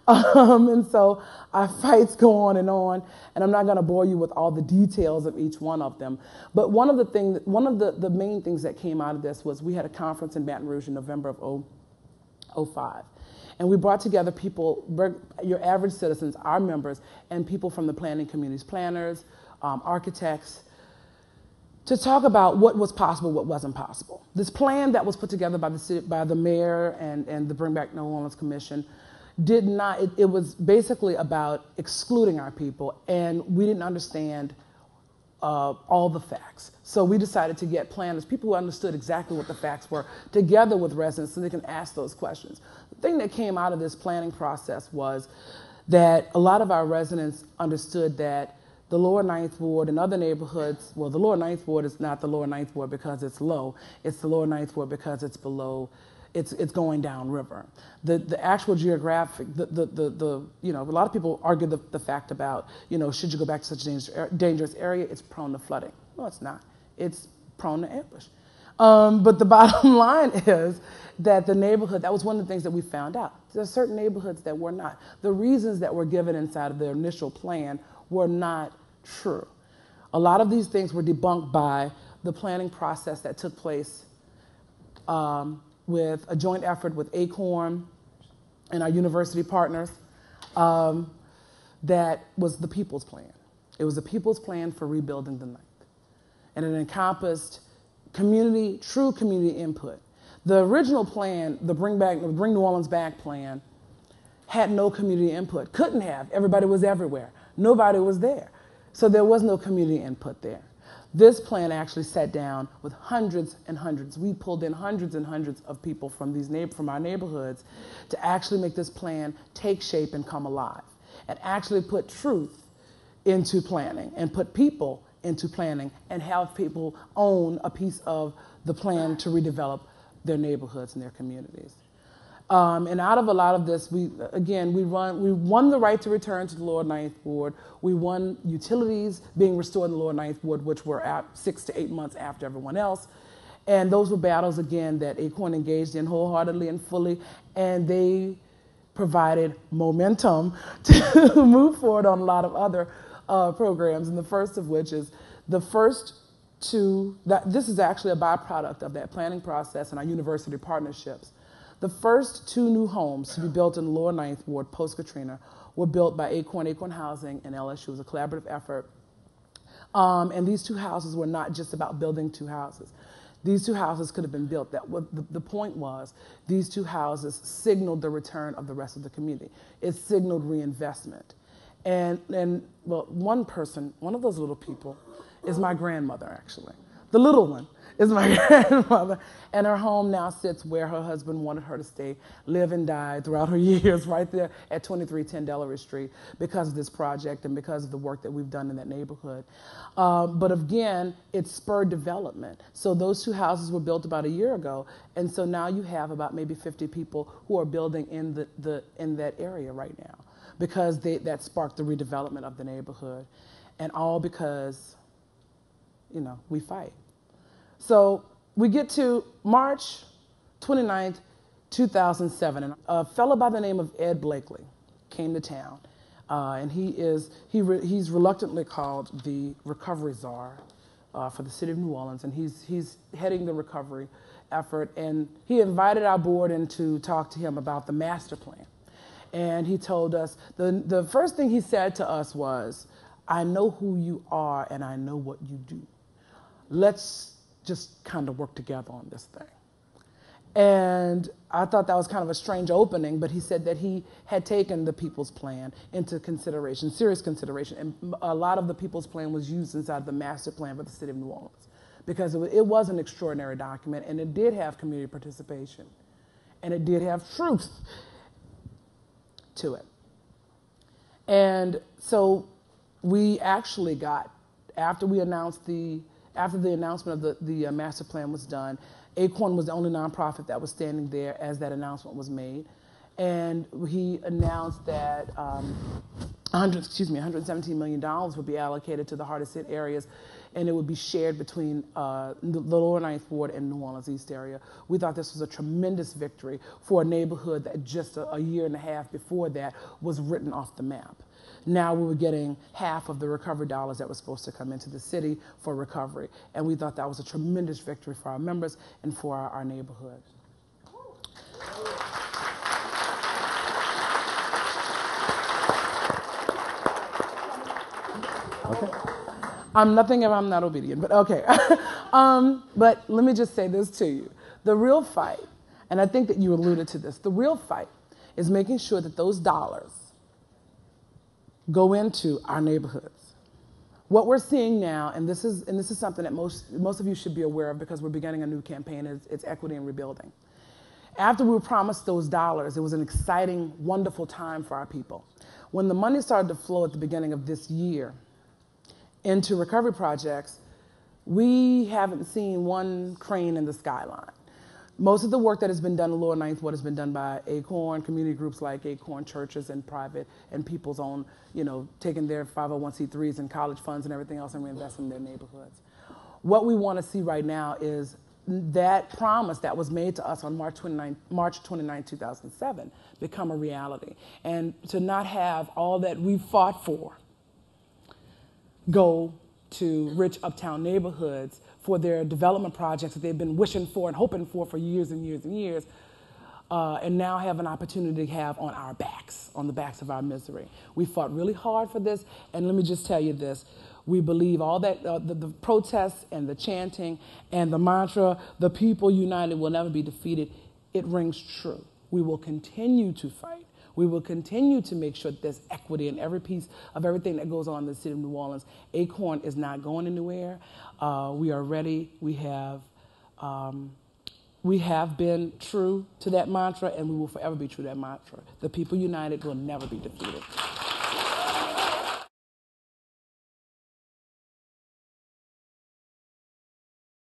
And so our fights go on, and I'm not going to bore you with all the details of each one of them. But one of the main things that came out of this was we had a conference in Baton Rouge in November of '05. And we brought together people, your average citizens, our members, and people from the planning communities, planners, architects, to talk about what was possible, what wasn't possible. This plan that was put together by the mayor and the Bring Back New Orleans Commission did not, it was basically about excluding our people, and we didn't understand all the facts. So we decided to get planners, people who understood exactly what the facts were, together with residents so they can ask those questions. The thing that came out of this planning process was that a lot of our residents understood that the Lower Ninth Ward and other neighborhoods, well, the Lower Ninth Ward is not the Lower Ninth Ward because it's low, it's the Lower Ninth Ward because it's below, it's going downriver. The actual geographic, you know, a lot of people argue the fact about, you know, should you go back to such a dangerous area, it's prone to flooding. No, it's not. It's prone to ambush. But the bottom line is that the neighborhood, that was one of the things that we found out. There are certain neighborhoods that were not. The reasons that were given inside of their initial plan were not true. A lot of these things were debunked by the planning process that took place with a joint effort with ACORN and our university partners. That was the People's Plan. It was a People's Plan for rebuilding the Ninth. And it encompassed true community input. The original plan, the Bring New Orleans Back plan, had no community input. Couldn't have. Everybody was everywhere. Nobody was there. So there was no community input there. This plan actually sat down with hundreds and hundreds. We pulled in hundreds and hundreds of people from our neighborhoods to actually make this plan take shape and come alive, and actually put truth into planning and put people into planning and have people own a piece of the plan to redevelop their neighborhoods and their communities. And out of a lot of this, we won the right to return to the Lower Ninth Ward. We won utilities being restored in the Lower Ninth Ward, which were 6 to 8 months after everyone else. And those were battles, again, that ACORN engaged in wholeheartedly and fully, and they provided momentum to move forward on a lot of other programs, and the first of which is this is actually a byproduct of that planning process and our university partnerships. The first 2 new homes to be built in the Lower Ninth Ward post-Katrina were built by ACORN Housing and LSU. It was a collaborative effort. And these 2 houses were not just about building 2 houses. These 2 houses could have been built. The point was these 2 houses signaled the return of the rest of the community. It signaled reinvestment. And well, one of those little people is my grandmother, actually. The little one is my grandmother, and her home now sits where her husband wanted her to stay, live and die throughout her years, right there at 2310 Delaware Street, because of this project and because of the work that we've done in that neighborhood. But again, it spurred development. So those 2 houses were built about a year ago, and so now you have about maybe 50 people who are building in that area right now, because that sparked the redevelopment of the neighborhood, and all because, you know, we fight. So we get to March 29th, 2007, and a fellow by the name of Ed Blakely came to town, and he's reluctantly called the recovery czar for the city of New Orleans, and he's heading the recovery effort, and he invited our board in to talk to him about the master plan. And he told us, the first thing he said to us was, "I know who you are and I know what you do. Let's just kind of work together on this thing." And I thought that was kind of a strange opening, but he said that he had taken the People's Plan into consideration, serious consideration, and a lot of the People's Plan was used inside the master plan for the city of New Orleans, because it was an extraordinary document, and it did have community participation, and it did have truth to it. And so we actually got, after the announcement of the master plan was done, ACORN was the only nonprofit that was standing there as that announcement was made. And he announced that $117 million would be allocated to the hardest hit areas, and it would be shared between the Lower Ninth Ward and New Orleans East area. We thought this was a tremendous victory for a neighborhood that just a year and a half before that was written off the map. Now we were getting half of the recovery dollars that were supposed to come into the city for recovery, and we thought that was a tremendous victory for our members and for our neighborhood. Okay. I'm nothing if I'm not obedient, but okay. But let me just say this to you. The real fight, and I think that you alluded to this, the real fight is making sure that those dollars go into our neighborhoods. What we're seeing now, and this is something that most of you should be aware of because we're beginning a new campaign, it's equity and rebuilding. After we were promised those dollars, it was an exciting, wonderful time for our people. When the money started to flow at the beginning of this year into recovery projects, we haven't seen one crane in the skyline. Most of the work that has been done in Lower Ninth Ward has been done by ACORN, community groups like ACORN, churches and private, and people's own, taking their 501c3s and college funds and everything else and reinvesting in their neighborhoods. What we want to see right now is that promise that was made to us on March 29, 2007 become a reality. And to not have all that we fought for go to rich uptown neighborhoods for their development projects that they've been wishing for and hoping for years and years and years, and now have an opportunity to have on our backs, on the backs of our misery. We fought really hard for this, and let me just tell you this. We believe all that, the protests and the chanting and the mantra, the people united will never be defeated, it rings true. We will continue to fight. We will continue to make sure that there's equity in every piece of everything that goes on in the city of New Orleans. ACORN is not going anywhere. We are ready. We have been true to that mantra, and we will forever be true to that mantra. The people united will never be defeated.